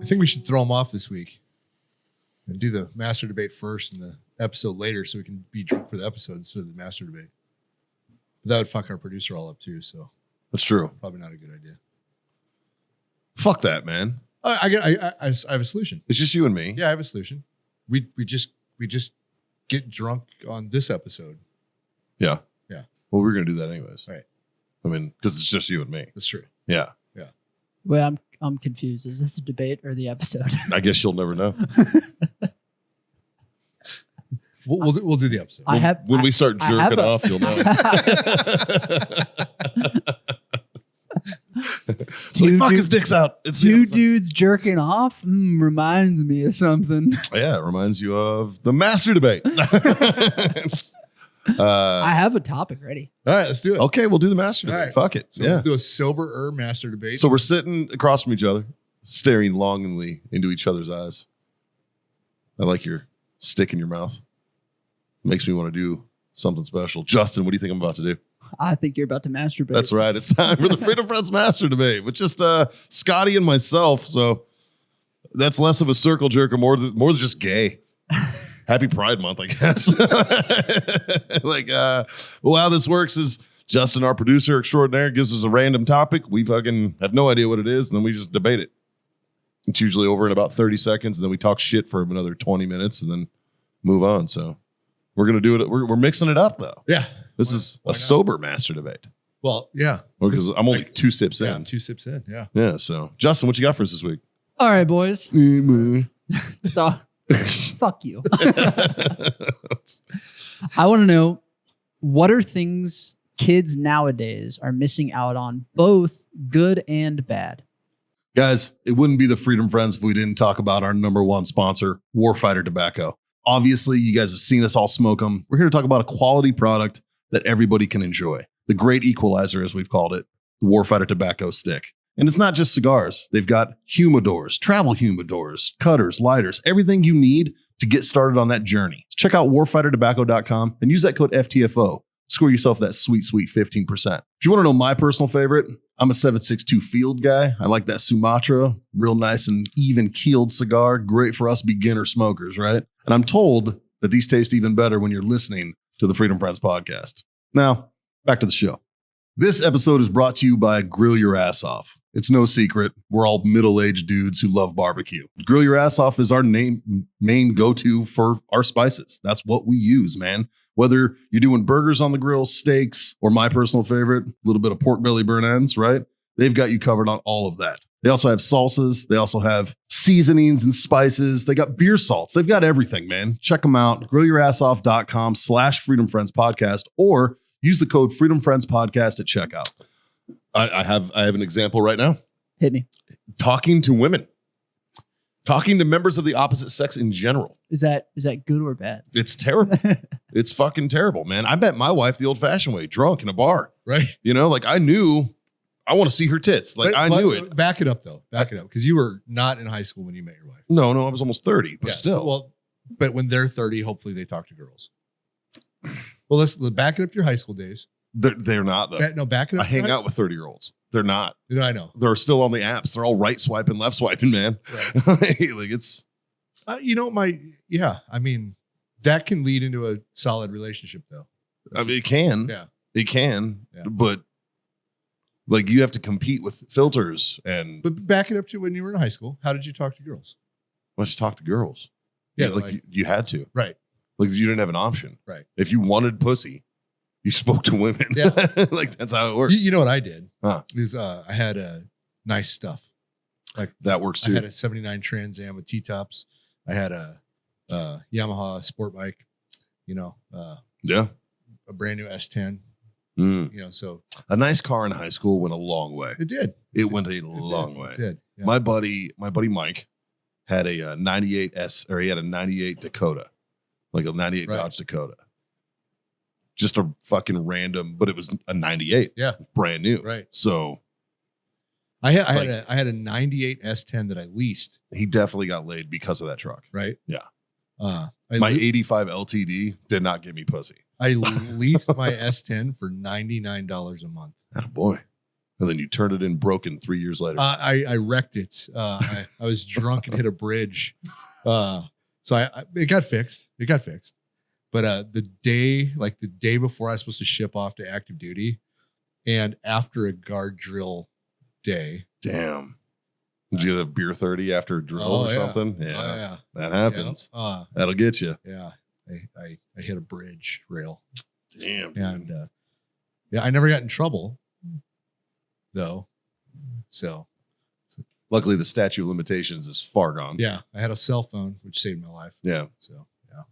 think we should throw them off this week and do the master debate first and the episode later so we can be drunk for the episode instead of the master debate. But that would fuck our producer all up too. So that's true. Probably not a good idea. Fuck that, man. I have a solution. It's just you and me. Yeah, I have a solution. We just get drunk on this episode. Yeah. Yeah. Well, we're gonna do that anyways. Right. I mean, because it's just you and me. That's true. Yeah. Yeah. Well, I'm confused. Is this the debate or the episode? I guess you'll never know. We'll do the episode. When we start jerking off, you'll know. Fuck, his dick's out. It's two dudes jerking off reminds me of something. Yeah, it reminds you of the master debate. I have a topic ready. All right, let's do it. Okay, we'll do the master debate. Right. Fuck it. So yeah. we'll do a sober master debate. So we're sitting across from each other, staring longingly into each other's eyes. I like your stick in your mouth. Makes me want to do something special. Justin, what do you think I'm about to do? I think you're about to masturbate. That's right. It's time for the Freedom Friends Master Debate with just Scotty and myself. So that's less of a circle jerk and more than just gay. Happy Pride Month, I guess. Well, how this works is Justin, our producer extraordinaire, gives us a random topic. We fucking have no idea what it is, and then we just debate it. It's usually over in about 30 seconds, and then we talk shit for another 20 minutes and then move on. So we're going to do it. We're mixing it up, though. Yeah. This is a sober master debate. Well, yeah. Because I'm only 2 sips Yeah, in. 2 sips in. Yeah. Yeah. So, Justin, what you got for us this week? All right, boys. So, fuck you. I want to know, what are things kids nowadays are missing out on, both good and bad? Guys, it wouldn't be the Freedom Friends if we didn't talk about our number one sponsor, Warfighter Tobacco. Obviously, you guys have seen us all smoke them. We're here to talk about a quality product that everybody can enjoy. The great equalizer, as we've called it, the Warfighter Tobacco Stick. And it's not just cigars. They've got humidors, travel humidors, cutters, lighters, everything you need to get started on that journey. Check out warfightertobacco.com and use that code FTFO. Score yourself that sweet, sweet 15%. If you want to know my personal favorite, I'm a 762 Field guy. I like that Sumatra, real nice and even keeled cigar. Great for us beginner smokers, right? And I'm told that these taste even better when you're listening to the Freedom Friends podcast. Now, back to the show. This episode is brought to you by Grill Your Ass Off. It's no secret, we're all middle-aged dudes who love barbecue. Grill Your Ass Off is our main go-to for our spices. That's what we use, man. Whether you're doing burgers on the grill, steaks, or my personal favorite, a little bit of pork belly burn ends, right? They've got you covered on all of that. They also have salsas. They also have seasonings and spices. They got beer salts. They've got everything, man. Check them out. GrillYourAssOff.com/FreedomFriendsPodcast or use the code FreedomFriendsPodcast at checkout. I have an example right now. Hit me. Talking to women. Talking to members of the opposite sex in general. Is that good or bad? It's terrible. It's fucking terrible, man. I met my wife the old-fashioned way, drunk in a bar. Right. You know, like I knew I want to see her tits. Like I knew it. Back it up, though. Back it up. Because you were not in high school when you met your wife. No, I was almost 30, but Yeah, still. Well, but when they're 30, hopefully they talk to girls. Well, let's back it up to your high school days. They're not, though. Back it up. I hang out with 30-year-olds. They're not. You know, I know. They're still on the apps. They're all right swiping, left swiping, man. Right. Like it's. I mean, that can lead into a solid relationship, though. I mean, it can. Yeah. It can. Yeah. But like you have to compete with filters and. But back it up to when you were in high school. How did you talk to girls? Let's talk to girls. Yeah, like you had to. Right. Like you didn't have an option. Right. If you wanted pussy, you spoke to women. Yeah. Like that's how it works. You know what I did? Huh. Is I had nice stuff. Like That works I too. had a 79 Trans Am with T-tops. I had a Yamaha sport bike, Yeah. a brand new S10, so A nice car in high school went a long way. it did. It went a long way. It did. Yeah. My buddy Mike had a 98 he had a 98 Dakota, like a 98 Right. Dodge Dakota. Just a fucking random, but it was a 98. Yeah. Brand new. Right. So I had a 98 S10 that I leased. he definitely got laid because of that truck. Right. Yeah. My My 85 LTD did not give me pussy. I leased my S10 for $99 a month. Attaboy. And then you turned it in broken 3 years later. I wrecked it. I was drunk and hit a bridge. So it got fixed. It got fixed. But the day before I was supposed to ship off to active duty, and after a guard drill day. Damn. Did you have beer 30 after a drill or something? Yeah. That happens. That'll get you. Yeah. I hit a bridge rail. Damn. And I never got in trouble though. So luckily the statute of limitations is far gone. Yeah. I had a cell phone, which saved my life. Yeah. So yeah.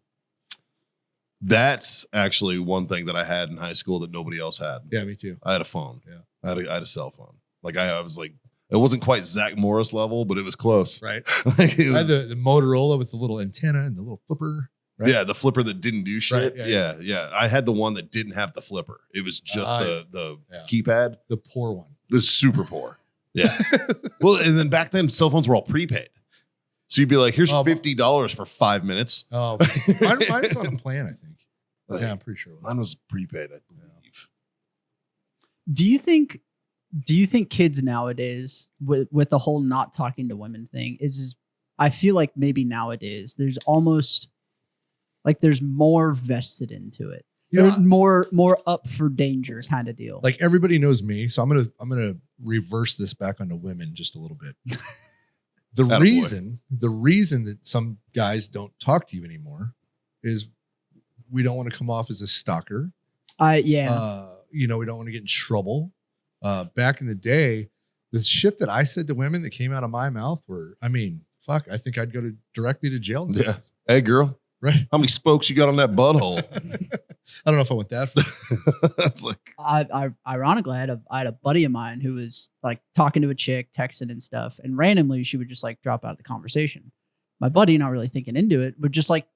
That's actually one thing that I had in high school that nobody else had. Yeah, me too. I had a phone. Yeah. I had a cell phone. Like I was like, it wasn't quite Zach Morris level, but it was close. Right. Like it I had was, the Motorola with the little antenna and the little flipper. Right? Yeah, the flipper that didn't do shit. Right, Yeah. I had the one that didn't have the flipper. It was just the keypad. The poor one. The super poor. Yeah. Well, and then back then cell phones were all prepaid. So you'd be like, here's $50 for 5 minutes. Oh, mine was on a plan, I think. Yeah, I'm pretty sure. Mine was prepaid, I believe. Do you think kids nowadays with the whole not talking to women thing is I feel like maybe nowadays there's almost like there's more vested into it. More up for danger kind of deal. Like everybody knows me, so I'm gonna reverse this back onto women just a little bit. The reason that some guys don't talk to you anymore is we don't want to come off as a stalker. We don't want to get in trouble. Back in the day, the shit that I said to women that came out of my mouth were, I mean, fuck, I think I'd go directly to jail. Yeah. Hey, girl. Right. How many spokes you got on that butthole? I don't know if I went that far. It's like, I ironically, I had a buddy of mine who was like talking to a chick, texting and stuff, and randomly she would just like drop out of the conversation. My buddy, not really thinking into it, would just like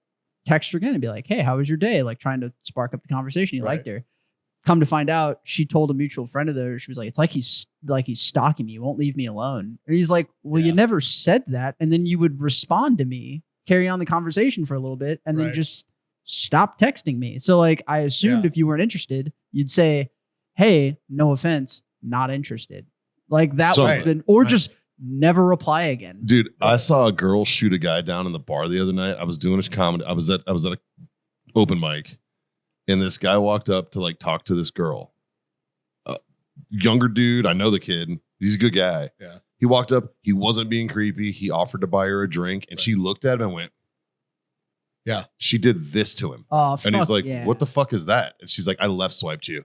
text her again and be like, "Hey, how was your day?" Like trying to spark up the conversation. He liked her. Come to find out, she told a mutual friend of theirs, she was like, "It's like he's stalking me. He won't leave me alone." And he's like, "Well, you never said that." And then you would respond to me, carry on the conversation for a little bit, and then just stop texting me. So like, I assumed if you weren't interested, you'd say, "Hey, no offense, not interested." Like that would have been, or just never reply again. Dude, I saw a girl shoot a guy down in the bar the other night. I was doing a comedy. I was at a open mic. And this guy walked up to like talk to this girl. Younger dude. I know the kid. He's a good guy. Yeah. He walked up. He wasn't being creepy. He offered to buy her a drink. And she looked at him and went, yeah. She did this to him. Oh, and he's like, what the fuck is that? And she's like, I left swiped you.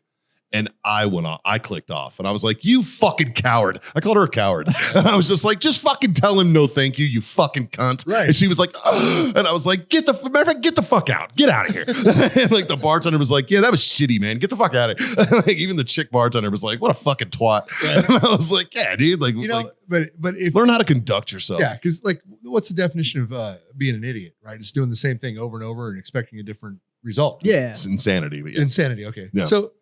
And I went on. I clicked off. And I was like, you fucking coward. I called her a coward. And I was just like, just fucking tell him no thank you, you fucking cunt. Right. And she was like, ugh. And I was like, get the fuck out. Get out of here. And like the bartender was like, yeah, that was shitty, man. Get the fuck out of here. Like even the chick bartender was like, what a fucking twat. Right. And I was like, yeah, dude. Like, but if learn how to conduct yourself. Yeah, because like, what's the definition of being an idiot, right? It's doing the same thing over and over and expecting a different result. Right? Yeah. It's insanity. But Insanity. Okay. Yeah. So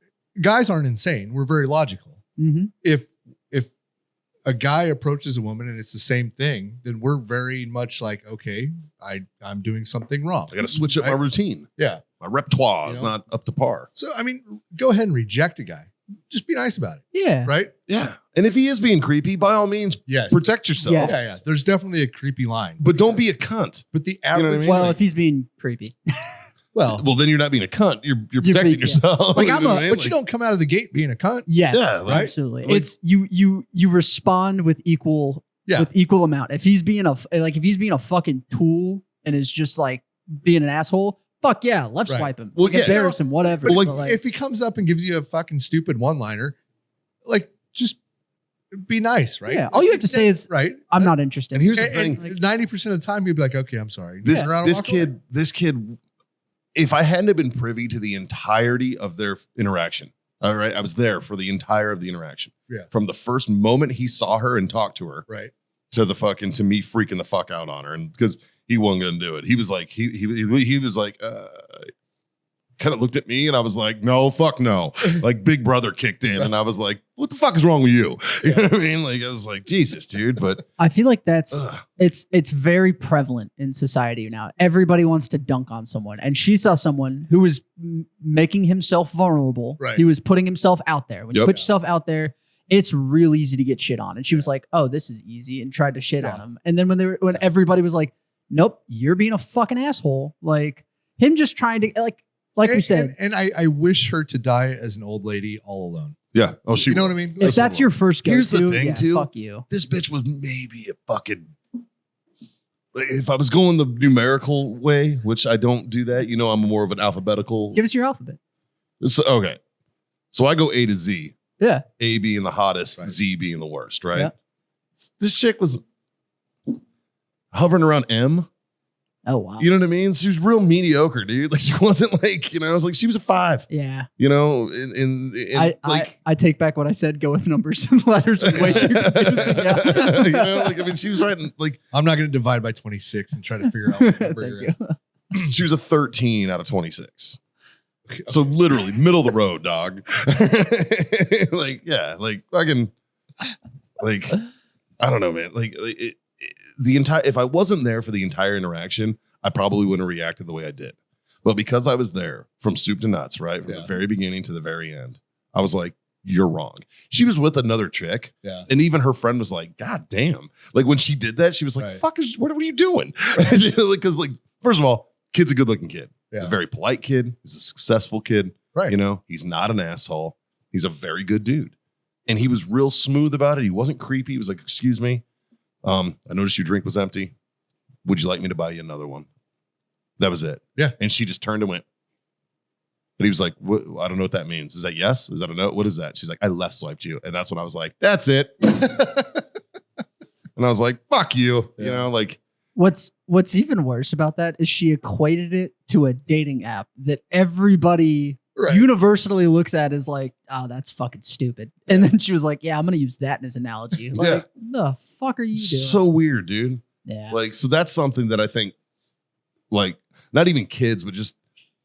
guys aren't insane. We're very logical. Mm-hmm. If a guy approaches a woman and it's the same thing, then we're very much like, okay, I'm doing something wrong. I got to switch up my routine. Yeah. My repertoire is not up to par. So, I mean, go ahead and reject a guy. Just be nice about it. Yeah. Right? Yeah. And if he is being creepy, by all means, protect yourself. Yes. Yeah. There's definitely a creepy line. But don't be a cunt. But the average... You know what I mean? Well, if he's being creepy. Well, then you're not being a cunt. You're protecting yourself. Like you know what I mean? but you don't come out of the gate being a cunt. Yes, Yeah, like- absolutely. like- It's you respond with equal amount. If he's being a fucking tool and is just like being an asshole, fuck yeah, left swipe him. Well, Like, embarrass him, whatever. But But, if he comes up and gives you a fucking stupid one-liner, like just be nice, right? Yeah, all you have to say is, right. I'm not interested. And here's the thing. 90% of the time you'd be like, okay, I'm sorry. This Turn around and walk away. kid, if I hadn't have been privy to the entirety of their interaction, all right, I was there for the entire of the interaction. Yeah. From the first moment he saw her and talked to her, right, to me freaking the fuck out on her, and because he wasn't gonna do it, he was like, he was like, kind of looked at me, and I was like, no, fuck no, like Big Brother kicked in, and I was like, what the fuck is wrong with you? You know what I mean? Like I was like, Jesus, dude, but I feel like it's very prevalent in society now. Everybody wants to dunk on someone, and she saw someone who was making himself vulnerable. Right. He was putting himself out there. When you put yourself out there, it's real easy to get shit on. And she was like, oh, this is easy, and tried to shit on him. And then when everybody was like, nope, you're being a fucking asshole. Like him just trying to like we said. And I wish her to die as an old lady all alone. Yeah. Oh, You know what I mean? If that's your first go-to, Here's the thing, too. fuck you. This bitch was maybe a fucking. If I was going the numerical way, which I don't do that, I'm more of an alphabetical. Give us your alphabet. Okay. So I go A to Z. Yeah. A being the hottest, Right. Z being the worst, right? Yeah. This chick was hovering around M. Oh, wow. You know what I mean? She was real mediocre, dude. Like she wasn't like, I was like, she was a 5. Yeah. Like I take back what I said. Go with numbers and letters. And way too confusing. Yeah. she was writing like I'm not going to divide by 26 and try to figure out what number you're Thank at. you. she was a 13 out of 26. So literally middle of the road, dog. Fucking like I don't know, man. If I wasn't there for the entire interaction, I probably wouldn't have reacted the way I did. But because I was there from soup to nuts, right? From the very beginning to the very end, I was like, you're wrong. She was with another chick. Yeah. And even her friend was like, God damn. Like when she did that, she was like, Right. what are you doing? Because first of all, kid's a good looking kid. He's Yeah. a very polite kid. He's a successful kid. Right. He's not an asshole. He's a very good dude. And he was real smooth about it. He wasn't creepy. He was like, excuse me. I noticed your drink was empty. Would you like me to buy you another one? That was it. Yeah. And she just turned and went. But he was like, what? I don't know what that means. Is that yes? Is that a no? What is that? She's like, I left swiped you. And that's when I was like, that's it. And I was like, fuck you. Yeah. What's even worse about that is she equated it to a dating app that everybody Right. universally looks at as like, oh, that's fucking stupid. And then she was like, yeah, I'm gonna use that as an analogy. Like, Yeah. the fuck are you doing? So weird, dude. Yeah. So that's something that I think, like, not even kids, but just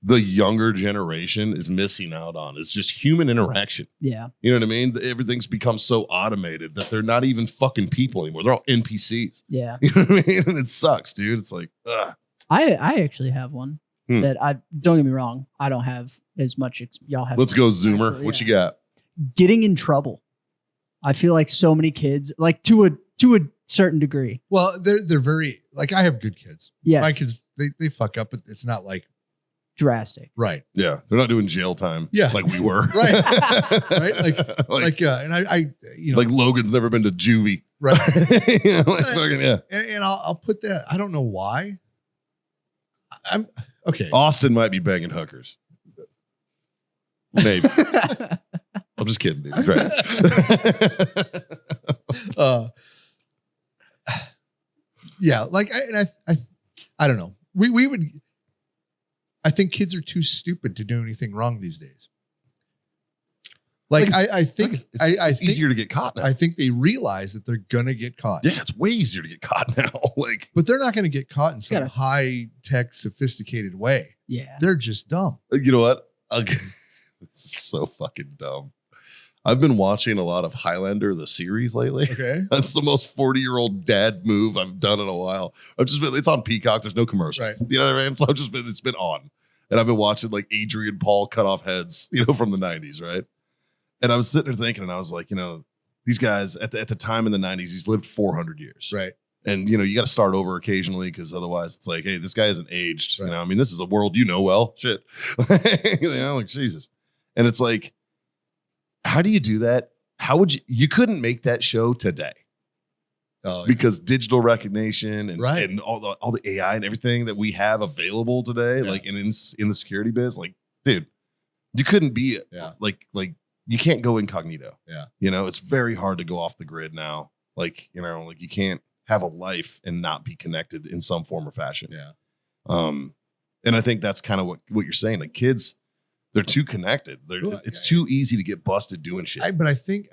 the younger generation is missing out on. It's just human interaction. Yeah. You know what I mean? Everything's become so automated that they're not even fucking people anymore. They're all NPCs. Yeah. You know what I mean? And it sucks, dude. It's like, ugh. I actually have one Hmm. that don't get me wrong. I don't have as much. Y'all have. Let's one. go, Zoomer. Actually, What yeah. you got? Getting in trouble. I feel like so many kids, like to a certain degree. Well, they're very like I have good kids. Yeah. My kids they fuck up, but it's not like Drastic. right. Yeah. They're not doing jail time. Yeah. Like we were. Right. Right? Like, Like and I like Logan's never been to juvie. right. Fucking, yeah. And I'll put that. I don't know why. I'm okay. Austin might be banging hookers. Maybe. I'm just kidding, dude. He's right. Yeah, like I don't know. We would. I think kids are too stupid to do anything wrong these days. Like I think it's easier to get caught now. I think they realize that they're gonna get caught. Yeah, it's way easier to get caught now. Like, But they're not gonna get caught in some Gotta- high tech, sophisticated way. Yeah. They're just dumb. you know what? This is so fucking dumb. I've been watching a lot of Highlander, the series lately. Okay. That's the most 40-year-old dad move I've done in a while. It's on Peacock. There's no commercials. Right. You know what I mean? So it's been on. And I've been watching like Adrian Paul cut off heads, from the 90s, right? And I was sitting there thinking, and I was like, these guys at the time in the 90s, he's lived 400 years. Right. And, you got to start over occasionally because otherwise it's like, hey, this guy isn't aged. Right. I mean, this is a world well. Shit. Like, Jesus. And it's like, how do you do that? How would you couldn't make that show today Oh, because digital recognition and, Right. and all the AI and everything that we have available today, Yeah. like in the security biz, like, dude, you couldn't be Yeah. like you can't go incognito. Yeah. It's very hard to go off the grid now. Like, like you can't have a life and not be connected in some form or fashion. yeah. And I think that's kind of what you're saying. Like kids, they're too connected. Well, It's too easy to get busted doing shit. But I think,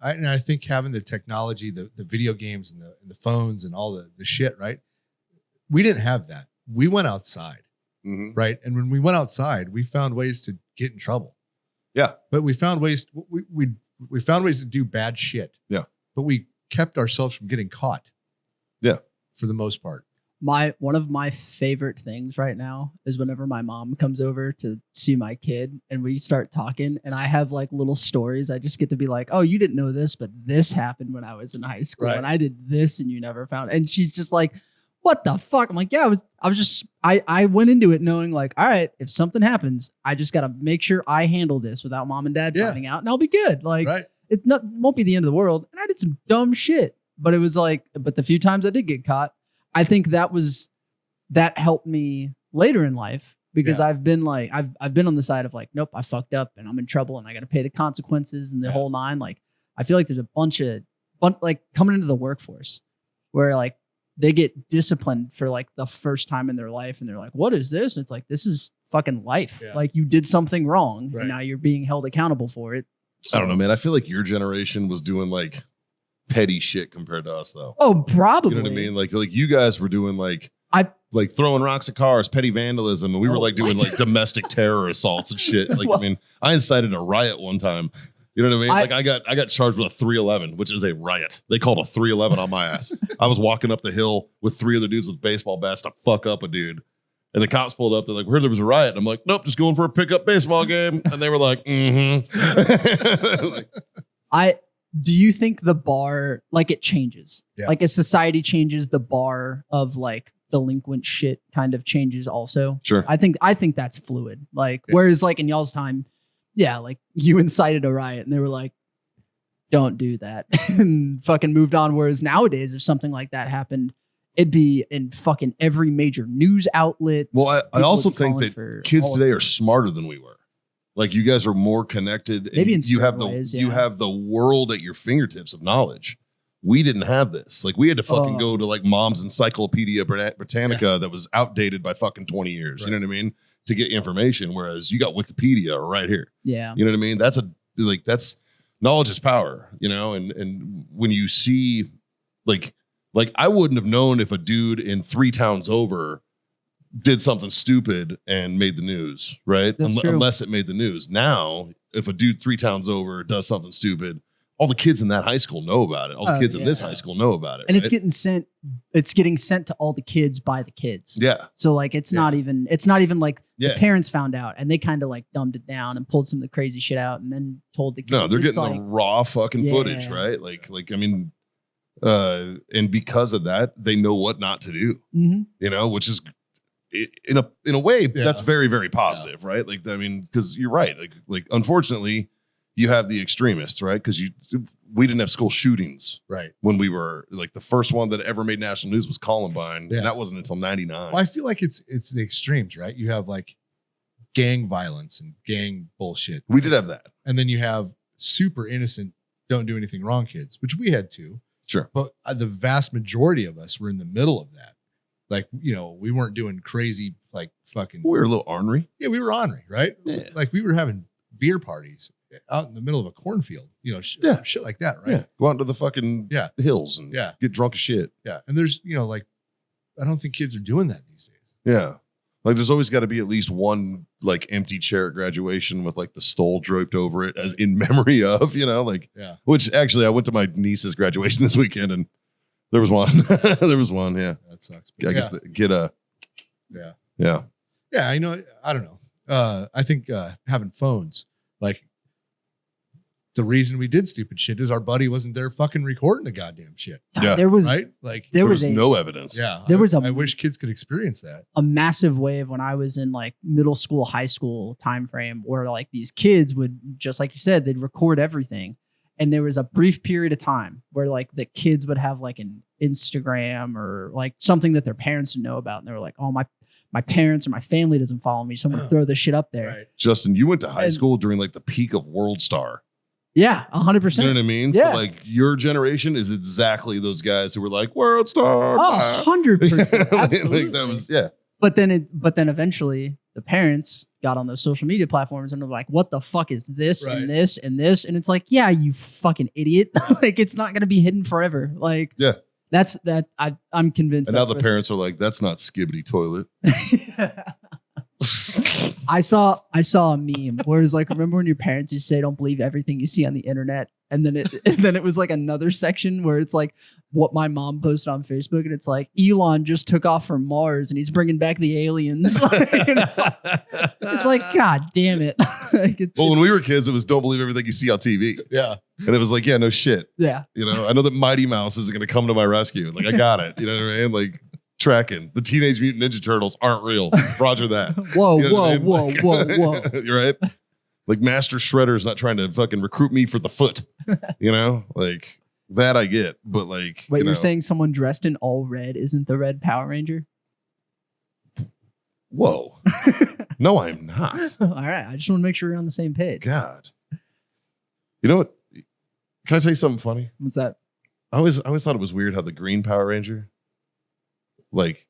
I think having the technology, the video games and the phones and all the shit, right? We didn't have that. We went outside, Mhm. right? And when we went outside, we found ways to get in trouble. Yeah. But we found ways. We found ways to do bad shit. Yeah. But we kept ourselves from getting caught. Yeah. For the most part. One of my favorite things right now is whenever my mom comes over to see my kid and we start talking and I have like little stories. I just get to be like, oh, you didn't know this, but this happened when I was in high school Right. and I did this and you never found it. And she's just like, what the fuck? I'm like, yeah, I went into it knowing like, all right, if something happens, I just got to make sure I handle this without mom and dad Yeah. finding out and I'll be good. Like Right. it won't be the end of the world. And I did some dumb shit, but it was like, but the few times I did get caught, I think that helped me later in life because Yeah. I've been like, I've been on the side of like, nope, I fucked up and I'm in trouble and I got to pay the consequences and the Yeah. whole nine. Like, I feel like there's a bunch like coming into the workforce where like they get disciplined for like the first time in their life and they're like, what is this? And it's like, this is fucking life. Yeah. Like you did something wrong Right. and now you're being held accountable for it. I don't know, man. I feel like your generation was doing like petty shit compared to us, though. Oh, probably. You know what I mean? Like you guys were doing like I- throwing rocks at cars, petty vandalism, and we were Oh, like doing what? like domestic terror assaults and shit. Like Well- I mean, I incited a riot one time. You know what I mean? I- Like I got charged with a 311, which is a riot. They called a 311 on my ass. I was walking up the hill with 3 other dudes with baseball bats to fuck up a dude. And the cops pulled up. They're like, we heard there was a riot. And I'm like, nope, just going for a pickup baseball game. And they were like, Like, do you think the bar like it changes? Yeah. Like as society changes, the bar of like delinquent shit kind of changes also. sure. I think that's fluid. Like Yeah. whereas like in y'all's time, yeah, like you incited a riot and they were like, don't do that and fucking moved on. Whereas nowadays, if something like that happened, it'd be in fucking every major news outlet. Well, I People also would be think calling that for kids all of today it. are smarter than we were. Like you guys are more connected. And Maybe in you have certain the ways, you yeah. have the world at your fingertips of knowledge. We didn't have this. Like we had to fucking Oh. go to like Mom's Encyclopedia Britannica that was outdated by fucking 20 years. You know what I mean? To get information. Whereas you got Wikipedia right here. Yeah. You know what I mean? That's knowledge is power, you know? And when you see like I wouldn't have known if a dude in 3 towns over did something stupid and made the news, right? That's true. Unless it made the news. Now, if a dude 3 towns over does something stupid, all the kids in that high school know about it. All the Oh, kids in this yeah. high school know about it. And it's right? getting sent to all the kids by the kids. yeah. So like it's not even like Yeah. the parents found out and they kind of like dumbed it down and pulled some of the crazy shit out and then told the kids. No, they're It's getting like, the raw fucking footage, Yeah. right? Like I mean, and because of that, they know what not to do. Mhm. You know, which is in a way Yeah. that's very, very positive, right? Like I mean, because you're right. Like unfortunately, you have the extremists, right? Because we didn't have school shootings Right. when we were like the first one that ever made national news was Columbine, Yeah. and that wasn't until '99. Well, I feel like it's the extremes, right? You have like gang violence and gang bullshit. We did have that. And then you have super innocent, don't do anything wrong kids, which we had too. Sure. But the vast majority of us were in the middle of that. Like, you know, we weren't doing crazy, like fucking, We were a little ornery. yeah, we were ornery, right? Yeah. Like we were having beer parties out in the middle of a cornfield, you know, Yeah. shit like that, right? Yeah. Go out into the fucking Yeah. hills and Yeah. get drunk as shit. Yeah. And there's, you know, like, I don't think kids are doing that these days. Yeah. Like there's always got to be at least one like empty chair at graduation with like the stole draped over it as in memory of, you know, like, Yeah. which actually I went to my niece's graduation this weekend and there was one. There was one. Yeah. That sucks. I guess get a, Yeah. yeah. Yeah, I know. I don't know. I think having phones, like the reason we did stupid shit is our buddy wasn't there fucking recording the goddamn shit, Yeah. There was right? Like, there There was was a no evidence. yeah, there was a- I wish kids could experience that. a massive wave when I was in like middle school, high school time frame where like these kids would, just like you said, they'd record everything. And there was a brief period of time where like the kids would have like an Instagram or like something that their parents didn't know about. And they were like, oh, my parents or my family doesn't follow me. So I'm going to throw this shit up there. Right. Justin, you went to high And- school during like the peak of World Star. Yeah, 100%. You know what I mean? Yeah. So like your generation is exactly those guys who were like World Star. Oh, 100%. Absolutely. Like that was, yeah. But then eventually the parents got on those social media platforms and were like, what the fuck is this Right. and this and this? And it's like, yeah, you fucking idiot. Like it's not going to be hidden forever. Like, Yeah. I'm convinced. And now that's the what- parents are like, that's not Skibbity Toilet. I saw a meme where it's like, remember when your parents used to say, don't believe everything you see on the internet? And then it was like another section where it's like what my mom posted on Facebook, and it's like Elon just took off from Mars and he's bringing back the aliens. It's like, God damn it. Well, when we were kids, it was don't believe everything you see on TV. Yeah. And it was like, yeah, no shit. Yeah. You know, I know that Mighty Mouse isn't going to come to my rescue. Like, I got it. You know what I mean? Like, tracking. The Teenage Mutant Ninja Turtles aren't real. Roger that. Whoa, You know what I whoa, mean? whoa, Like- whoa, whoa. You're right. Like Master Shredder's not trying to fucking recruit me for the foot. You know, like that I get, but like, Wait, you know, you're saying someone dressed in all red isn't the red Power Ranger? whoa, no, I'm not. All right. I just want to make sure you're on the same page. God, you know what? Can I tell you something funny? What's that? I always thought it was weird how the Green Power Ranger, like,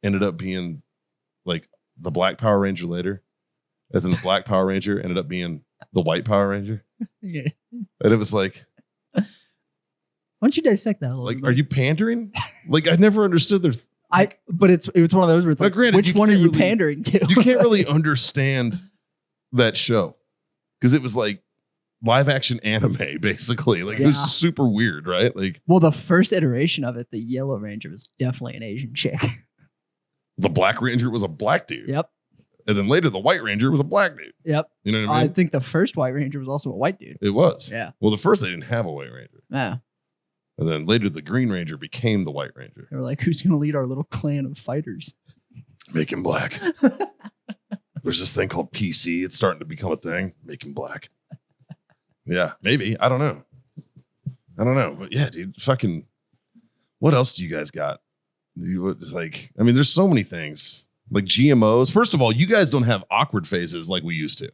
ended up being like the Black Power Ranger later, and then the Black Power Ranger ended up being the White Power Ranger, Yeah. and it was like, Why don't you dissect that a little like, bit? are you pandering? Like, I never understood their. But it was one of those where it's Now, like, granted, which you one are can't you really- pandering to? You can't really understand that show because it was like live action anime, basically. Like, it was Yeah. super weird, right? Like, Well, the first iteration of it, the Yellow Ranger, was definitely an Asian chick. the Black Ranger was a black dude, Yep. and then later the White Ranger was a black dude. Yep. You know what I I mean? think the first White Ranger was also a white dude. It was. Yeah. Well, the first they didn't have a White Ranger, Yeah. and then later the Green Ranger became the White Ranger. They were like, who's going to lead our little clan of fighters? Make him black. There's this thing called PC. It's starting to become a thing. Make him black. Yeah, maybe. I don't know. But yeah, dude, fucking. What else do you guys got? It's like, I mean, there's so many things like GMOs. First of all, you guys don't have awkward phases like we used to,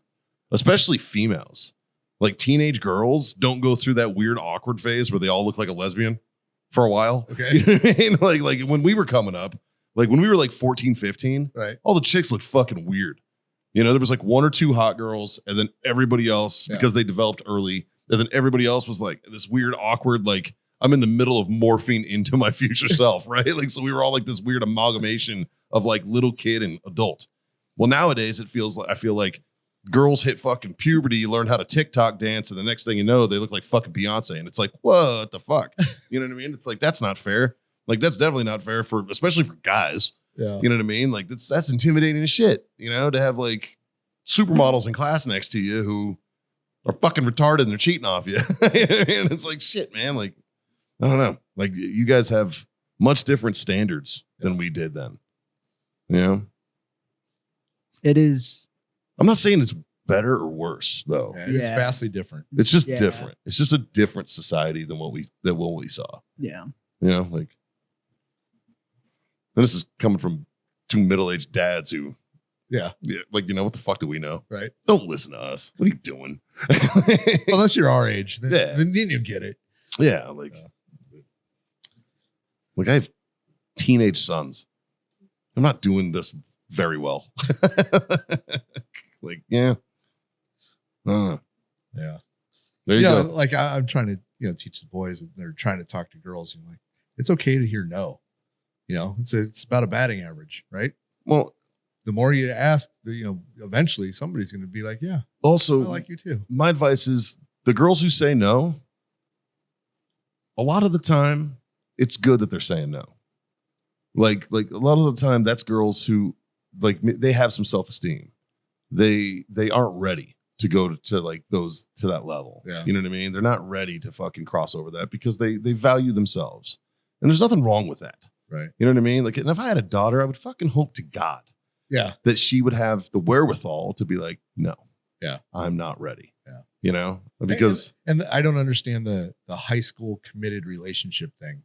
especially females. Like teenage girls don't go through that weird awkward phase where they all look like a lesbian for a while. Okay. You know what I mean? Like when we were coming up, like when we were like 14, 15, Right. all the chicks looked fucking weird. You know, there was like one or two hot girls, and then everybody else, Yeah. because they developed early, and then everybody else was like this weird, awkward, like I'm in the middle of morphing into my future self, right? Like, so we were all like this weird amalgamation of like little kid and adult. Well, nowadays it feels like, I feel like girls hit fucking puberty, learn how to TikTok dance, and the next thing you know, they look like fucking Beyonce. And it's like, what the fuck? You know what I mean? It's like, that's not fair. Like, that's definitely not fair for, especially for guys. Yeah. You know what I mean? Like that's intimidating as shit, you know, to have like supermodels in class next to you who are fucking retarded and they're cheating off you. And it's like, shit, man. Like, I don't know. Like you guys have much different standards than we did then. You know, It is. I'm not saying it's better or worse though. It's Yeah. vastly different. It's just Yeah. different. It's just a different society than what we saw. Yeah. You know, like, and this is coming from two middle-aged dads who, Yeah. like, you know, what the fuck do we know? Right. Don't listen to us. What are you doing? Unless you're our age, then, Yeah. then you get it. Yeah, like I have teenage sons. I'm not doing this very well. Like, yeah. Yeah. There you Yeah. go. Like I'm trying to, teach the boys that they're trying to talk to girls. And like, it's okay to hear no. It's about a batting average, right? Well, The more you ask, eventually somebody's going to be like, yeah, I also, like you too. my advice is the girls who say no, a lot of the time, it's good that they're saying no. Like a lot of the time, that's girls who like they have some self-esteem. They aren't ready to go to like those to that level. Yeah. You know what I mean? They're not ready to fucking cross over that because they value themselves. And there's nothing wrong with that. Right. You know what I mean? Like, and if I had a daughter, I would fucking hope to God Yeah. that she would have the wherewithal to be like, no, Yeah. I'm not ready. Yeah. You know, because And I don't understand the high school committed relationship thing.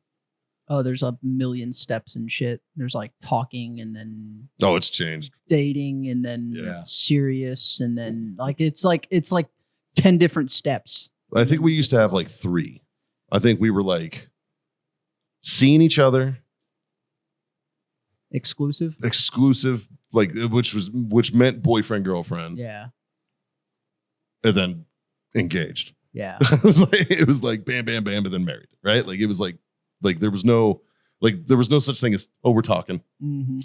Oh, there's a million steps and shit. There's like talking and then oh, it's changed. dating and then Yeah. serious and then like it's like 10 different steps. I think we used to have like 3. I think we were like seeing each other, Exclusive. exclusive, like which meant boyfriend, girlfriend, Yeah. and then engaged. Yeah. it was like bam, bam, bam, and then married, right? Like it was like there was no such thing as, oh, we're talking Mhm.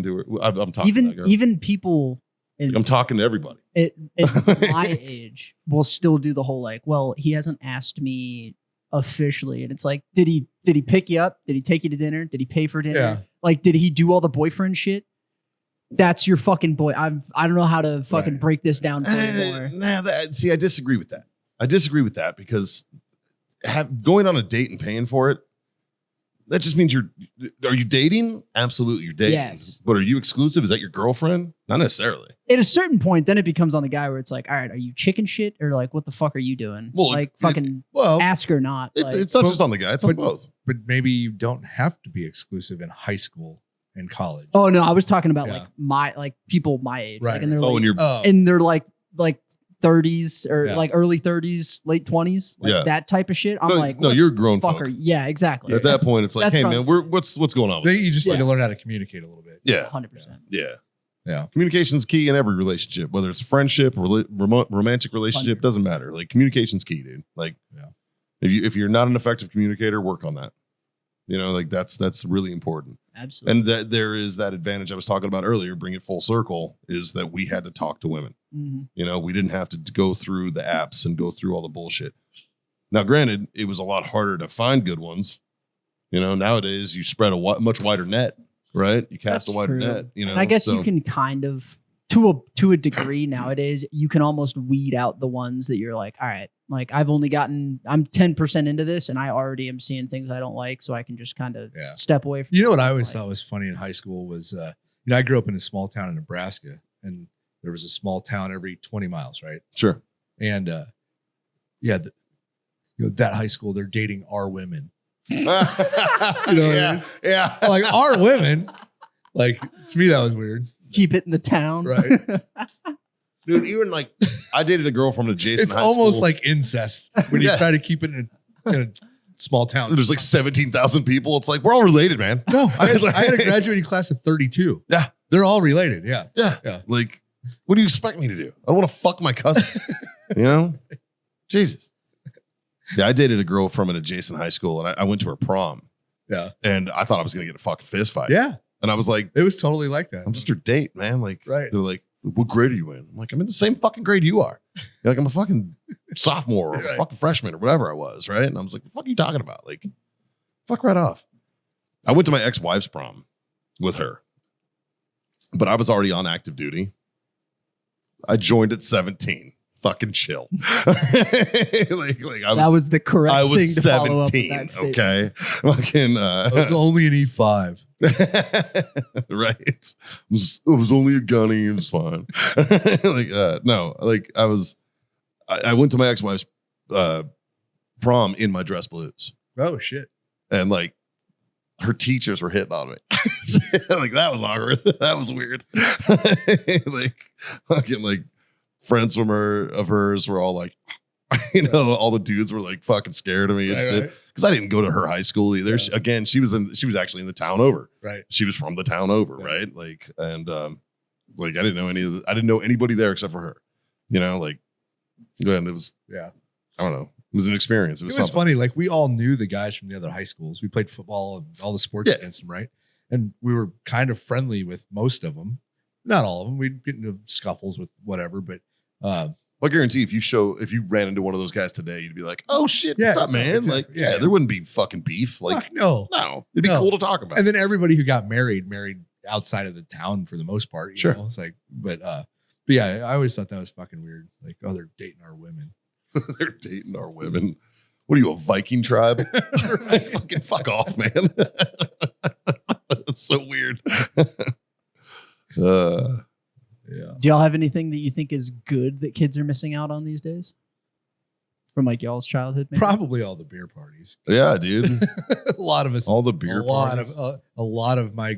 to her. I'm talking to that girl. Even people and I'm talking to everybody. at my age will still do the whole like, well, he hasn't asked me officially, and it's like, did he pick you up? Did he take you to dinner? Did he pay for dinner? Yeah. Like, did he do all the boyfriend shit? That's your fucking boy. I don't know how to fucking Right. break this down for you more. See, I disagree with that. I disagree with that because going on a date and paying for it, that just means are you dating? Absolutely, you're dating. Yes. But are you exclusive? Is that your girlfriend? Not necessarily. At a certain point, then it becomes on the guy where it's like, all right, are you chicken shit or like, what the fuck are you doing? Well, like, fucking Well, ask or not. Like, It's not just on the guy. It's on both. but maybe you don't have to be exclusive in high school and college. oh no, I was talking about Yeah. like people my age, Right. like in their Oh, late, and you're Oh, in their like 30s or Yeah. like early 30s, late 20s, like Yeah. that type of shit. I'm no, like, no, what you're a grown the fuck fuck. are yeah, exactly. At that point, it's like, That's hey what man, I'm- what's going on? you just need Yeah. to learn how to communicate a little bit. Yeah, 100%. yeah. Yeah. Communication's key in every relationship, whether it's a friendship, romantic relationship, 100. doesn't matter. Like communication's key, dude. Like, Yeah. if you're not an effective communicator, work on that. You know, like that's really important. Absolutely. And that there is that advantage I was talking about earlier. Bring it full circle is that we had to talk to women. Mhm. You know, we didn't have to go through the apps and go through all the bullshit. Now, granted, it was a lot harder to find good ones. You know, nowadays you spread a much wider net, right? You cast That's a wider true. net. You know, And I guess so- you can kind of to a degree nowadays, you can almost weed out the ones that you're like, all right, like I'm 10% into this and I already am seeing things I don't like. So I can just kind of Yeah. step away from You know what I always like- thought was funny in high school was, I grew up in a small town in Nebraska, and there was a small town every 20 miles, right? Sure. And that high school, they're dating our women. you know what I mean? Yeah. Like our women, like to me that was weird, keep it in the town. right? Dude, even like I dated a girl from an adjacent It's high almost school. like incest when you Yeah. try to keep it in a small town. There's like 17,000 people. It's like, we're all related, man. No, I It's like- had a graduating class of 32. Yeah. They're all related. Yeah. Yeah. Yeah. Like, what do you expect me to do? I don't want to fuck my cousin. You know? Jesus. Yeah, I dated a girl from an adjacent high school and I went to her prom Yeah. and I thought I was going to get a fucking fist fight. Yeah. And I was like, It was totally like that. I'm just her date, man. Like, Right. they're like, what grade are you in? I'm like, I'm in the same fucking grade you are. You're like, I'm a fucking sophomore or a Right. fucking freshman or whatever I was, right? And I was like, what the fuck are you talking about? Like, fuck right off. I went to my ex-wife's prom with her, but I was already on active duty. I joined at 17. Fucking chill. like That was the correct I thing was to follow up with 17. that statement. Okay. Fucking I was only an E5. right. It was only a gunny. It was fine. I went to my ex-wife's prom in my dress blues, Oh shit. and like her teachers were hitting on me. Like that was awkward. That was weird. Like fucking like friends from hers were all like, you know, all the dudes were like fucking scared of me and shit. Right. Because I didn't go to her high school either. Yeah. She was actually in the town over. Right. She was from the town over, Yeah. right? Like, and like I didn't know anybody there except for her. You know, like, and it was, Yeah. I don't know, it was an experience. It It was, was something. funny. Like we all knew the guys from the other high schools. We played football and all the sports Yeah. against them, right? And we were kind of friendly with most of them. Not all of them. We'd get into scuffles with whatever, but I guarantee if you ran into one of those guys today, you'd be like, oh shit, Yeah, what's up, man? exactly. Like, Yeah. there wouldn't be fucking beef. Like, fuck no. no, it'd be No. cool to talk about. And then everybody who got married outside of the town for the most part. You Sure. know? It's like, but yeah, I always thought that was fucking weird. Like, oh, they're dating our women. They're dating our women. What are you, a Viking tribe? Like, fucking fuck off, man. That's so weird. Yeah. Do y'all have anything that you think is good that kids are missing out on these days? From like y'all's childhood, maybe? Probably all the beer parties. Yeah, dude. A lot of us. All the beer a lot parties. of a lot of my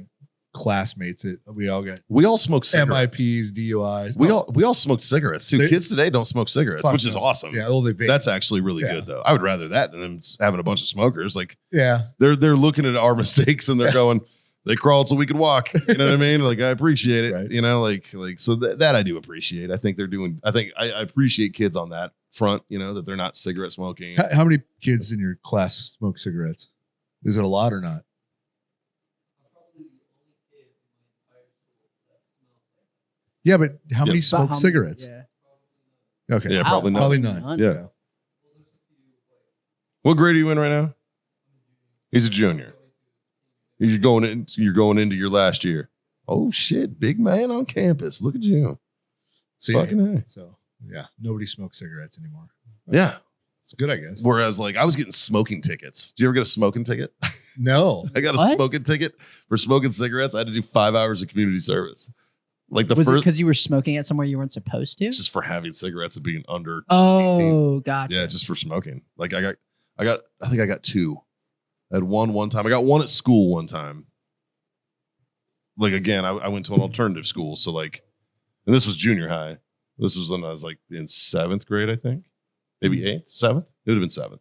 classmates. We all got We all smoke cigarettes. MIPs, DUIs. We all smoke cigarettes too. They- Kids today don't smoke cigarettes, Fuck which is no. awesome. Yeah, well, they vape. That's actually really Yeah. good though. I would rather that than them having a bunch of smokers. Like yeah. they're looking at our mistakes and they're going, they crawled so we could walk. You know what I mean? Like I appreciate it. Right. You know, like so that I do appreciate. I think I appreciate kids on that front. You know that they're not cigarette smoking. How many kids in your class smoke cigarettes? Is it a lot or not? Yeah, but how many But smoke how many- cigarettes? Yeah. Okay. Yeah, probably none. Probably none. Yeah. What grade are you in right now? He's a junior. You're going into your last year. Oh shit, big man on campus. Look at you. So, Fucking A. so yeah, nobody smokes cigarettes anymore. Yeah. It's good, I guess. Whereas like I was getting smoking tickets. Do you ever get a smoking ticket? No. I got a What? smoking ticket for smoking cigarettes. I had to do 5 hours of community service. Like the Was it first because you were smoking at somewhere you weren't supposed to? just for having cigarettes and being under 18. Oh, gotcha. Yeah, just for smoking. Like I think I got 2. I had one time. I got one at school one time. Like again, I went to an alternative school. So like, and this was junior high. This was when I was like in 7th grade, I think. Maybe 8th, 7th. It would have been 7th.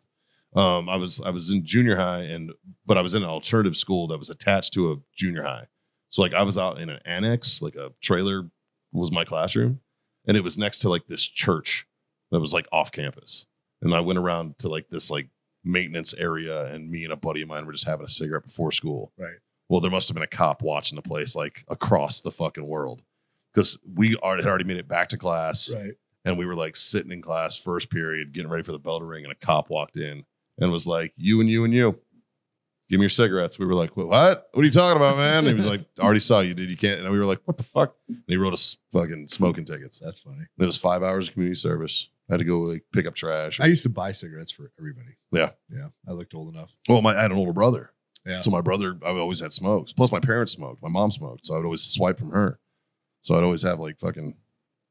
I was in junior high but I was in an alternative school that was attached to a junior high. So like I was out in an annex, like a trailer was my classroom. And it was next to like this church that was like off campus. And I went around to like this like maintenance area, and me and a buddy of mine were just having a cigarette before school. Right. Well, there must have been a cop watching the place like across the fucking world, because we had already made it back to class. Right. And we were like sitting in class, first period, getting ready for the bell to ring, and a cop walked in and was like, you and you and you, give me your cigarettes. We were like, what? What are you talking about, man? And he was like, I already saw you, dude. You can't. And we were like, what the fuck? And he wrote us fucking smoking tickets. That's funny. It was 5 hours of community service. I had to go like pick up trash. I used to buy cigarettes for everybody. Yeah. Yeah. I looked old enough. Well, I had an older brother. Yeah. So my brother, I always had smokes. Plus my parents smoked. My mom smoked. So I would always swipe from her. So I'd always have like fucking,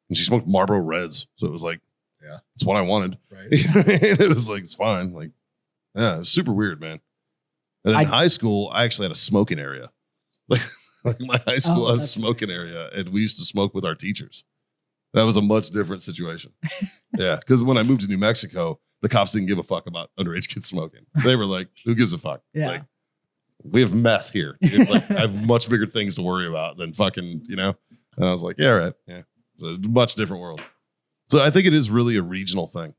and she smoked Marlboro Reds. So it was like, Yeah. it's what I wanted. Right. It was like, it's fine. Like, yeah, it was super weird, man. And then in high school, I actually had a smoking area. Like my high school had a that's smoking area, and we used to smoke with our teachers. That was a much different situation. Yeah. Because when I moved to New Mexico, the cops didn't give a fuck about underage kids smoking. They were like, who gives a fuck? Yeah. Like, we have meth here. Like, I have much bigger things to worry about than fucking, And I was like, yeah, right. Yeah. It's a much different world. So I think it is really a regional thing.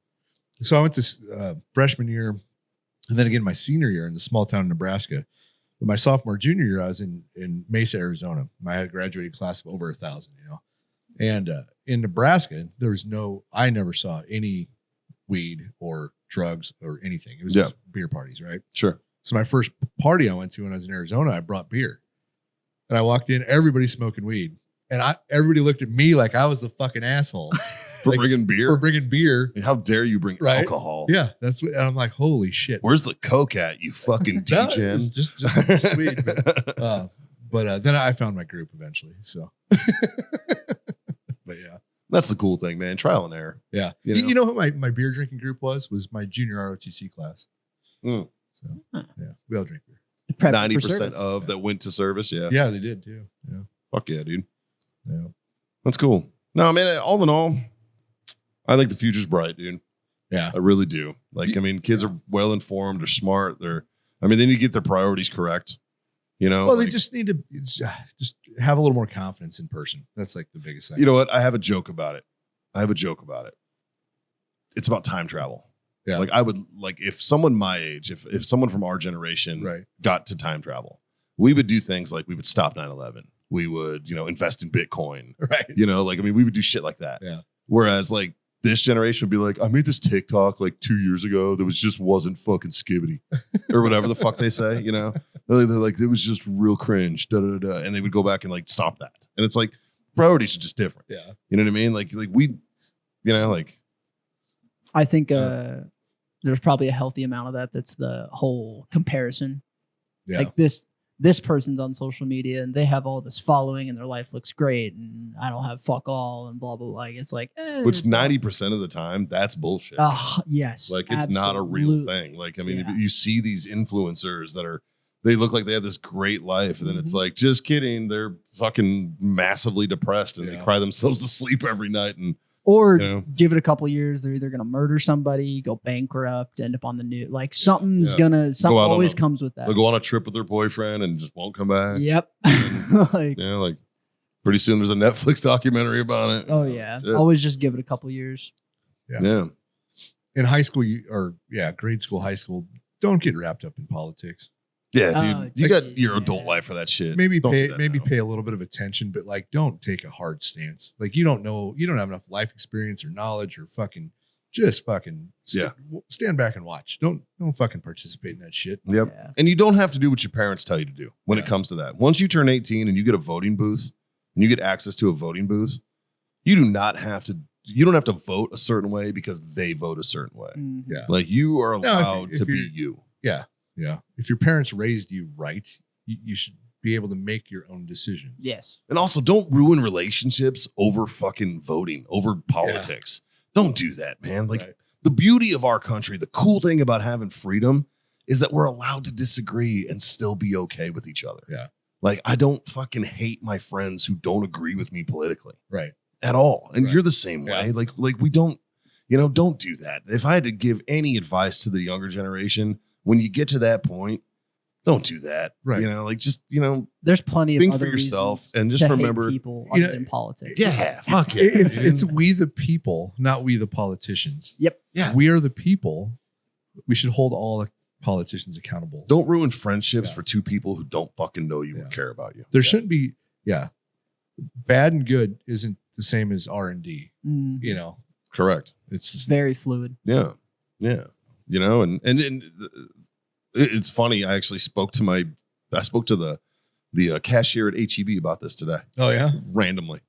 So I went to freshman year, and then again my senior year in the small town in Nebraska. But my sophomore, junior year, I was in Mesa, Arizona. I had a graduating class of over 1,000, And in Nebraska, I never saw any weed or drugs or anything. It was just beer parties, right? Sure. So my first party I went to when I was in Arizona, I brought beer. And I walked in, everybody's smoking weed. And everybody looked at me like I was the fucking asshole For Like, bringing beer? for bringing beer. How dare you bring Right. alcohol? Yeah, that's what, and I'm like, holy shit. Where's the Coke at, you fucking No, D-Gen? just weed. But then I found my group eventually. So, but yeah, That's the cool thing, man. Trial and error. yeah. You You know? know who my beer drinking group was my junior ROTC class. Mm. So Huh. yeah, we all drink beer. Prep for 90% service. of that went to service. Yeah. Yeah, they did too. Yeah, Fuck yeah, dude. yeah. That's cool. No, man, all in all, I think the future's bright, dude. Yeah. I really do. Like, I mean, kids are well informed, they're smart, they need to get their priorities correct. Well, they like, just need to just have a little more confidence in person. That's like the biggest thing. you know what? I have a joke about it. It's about time travel. Yeah. Like I would like if someone my age, if someone from our generation Right. got to time travel, we would do things like we would stop 9/11. We would, invest in Bitcoin. Right. We would do shit like that. Yeah. Whereas like this generation would be like, I made this TikTok like 2 years ago that wasn't fucking skibbity or whatever the fuck they say, They're like, it was just real cringe, da, da, da, da. And they would go back and like stop that. And it's like priorities are just different. Yeah. You know what I mean? Like we, like, I think there's probably a healthy amount of that. That's the whole comparison. Yeah. Like this person's on social media and they have all this following and their life looks great and I don't have fuck all and blah blah blah. Like, it's like which 90% of the time that's bullshit. Yes. Like it's not a real absolutely. thing. Like, I mean, Yeah. you see these influencers that they look like they have this great life. And then it's like, just kidding. They're fucking massively depressed and they Yeah. cry themselves to sleep every night. And Or You know? give it a couple years, they're either gonna murder somebody, go bankrupt, end up on the news. Like something Yeah. something out on always a- comes with that. they'll go on a trip with their boyfriend and just won't come back. Yep. Like, Like pretty soon there's a Netflix documentary about it. oh yeah. Yeah. Always just give it a couple years. Yeah. In high school, grade school, high school, don't get wrapped up in politics. Yeah, Oh, dude. You got geez, your yeah. adult life for that shit. Maybe Don't do pay that maybe now. pay a little bit of attention, but like don't take a hard stance. Like you don't have enough life experience or knowledge or fucking stand back and watch. Don't fucking participate in that shit. Yep. Yeah. And you don't have to do what your parents tell you to do when it Yeah. comes to that. Once you turn 18 and you get a voting booth and you get access to a voting booth, you don't have to vote a certain way because they vote a certain way. Mhm. Yeah. Like you are if allowed to be you're- you. Yeah. If your parents raised you right, you should be able to make your own decision. Yes. And also don't ruin relationships over fucking voting, over politics. Don't do that, man. Like Right. the beauty of our country, the cool thing about having freedom is that we're allowed to disagree and still be okay with each other. Yeah. Like I don't fucking hate my friends who don't agree with me politically Right. at all. And Right. you're the same way. Yeah. Like we don't, don't do that. If I had to give any advice to the younger generation, when you get to that point, don't do that. Right. Just, There's plenty of think other for yourself reasons and just to hate remember, people you other know, than politics. yeah, fuck it. It's we the people, not we the politicians. Yep. Yeah. We are the people. We should hold all the politicians accountable. Don't ruin friendships Yeah. for two people who don't fucking know you Yeah. or care about you. There shouldn't be, bad and good isn't the same as R&D. Mm. Correct. It's It's very fluid. Yeah. Yeah. And it's funny. I actually spoke to the cashier at HEB about this today. oh yeah. Randomly.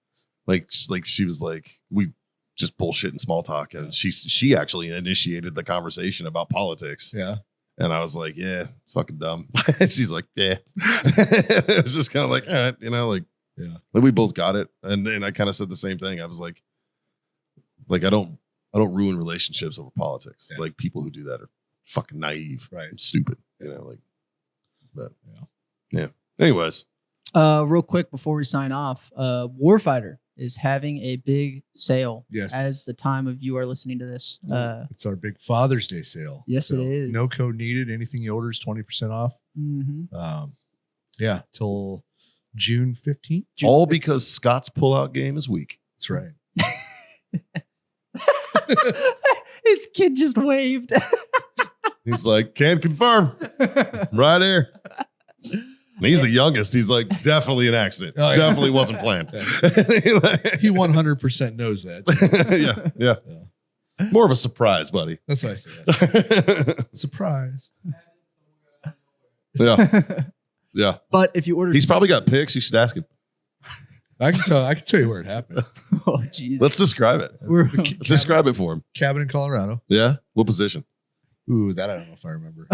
Like she was like, we just bullshit and small talk. And she actually initiated the conversation about politics. Yeah. And I was like, yeah, it's fucking dumb. She's like, yeah. It was just kind of like, all right, Yeah. like we both got it. And then I kind of said the same thing. I was like I don't ruin relationships over politics. Yeah. Like people who do that are fucking naive, Right. and stupid, but yeah. Anyways, Real quick before we sign off, Warfighter is having a big sale Yes. as the time of you are listening to this. It's our big Father's Day sale. Yes, it is. No code needed. Anything you order is 20% off. Mhm. Till June 15th. all because Scott's pullout game is weak. That's right. His kid just waved. He's like, can't confirm. Right here. And he's the youngest. He's like, definitely an accident. Oh, yeah. Definitely wasn't planned. He 100% knows that. yeah. More of a surprise, buddy. That's what I say. Surprise. Yeah. But if you order, He's probably got pics. You should ask him. I can tell you where it happened. oh jeez, Let's describe it. We're- Describe it for him. Cabin in Colorado. Yeah. What position? Ooh, that I don't know if I remember.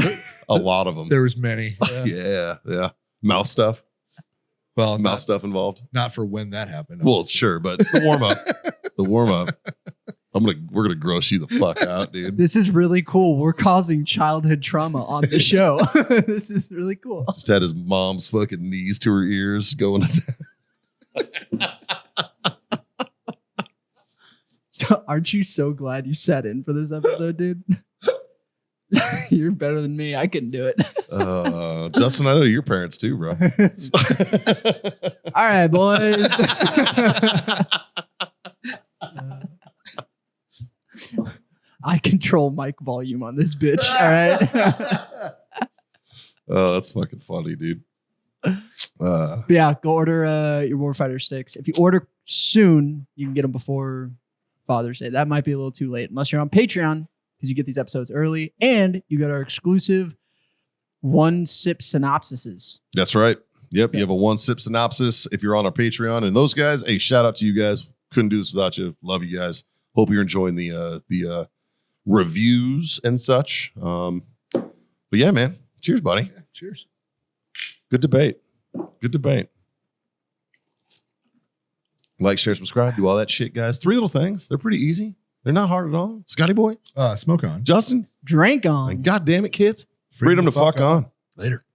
A lot of them. There was many. Yeah. Mouse stuff. Well, Mouse stuff involved. not for when that happened. Well, sure, but the warm up. We're gonna gross you the fuck out, dude. This is really cool. We're causing childhood trauma on the show. This is really cool. Just had his mom's fucking knees to her ears going. Aren't you so glad you sat in for this episode, dude? You're better than me. I couldn't do it. Justin, I know your parents too, bro. All right, boys. I control mic volume on this bitch. All right. Oh, that's fucking funny, dude. But yeah, go order your Warfighter sticks. If you order soon, you can get them before Father's Day. That might be a little too late unless you're on Patreon because you get these episodes early and you get our exclusive one sip synopsises. That's right. Yep. You have a one sip synopsis if you're on our Patreon. And those guys, hey, shout out to you guys. Couldn't do this without you. Love you guys. Hope you're enjoying the reviews and such. But yeah, man. Cheers, buddy. Yeah, cheers. Good debate. Good debate. Like, share, subscribe, do all that shit, guys. 3 little things. They're pretty easy. They're not hard at all. Scotty boy, Smoke on. Justin, Drink on. and God damn it, kids. Freedom to fuck on. Later.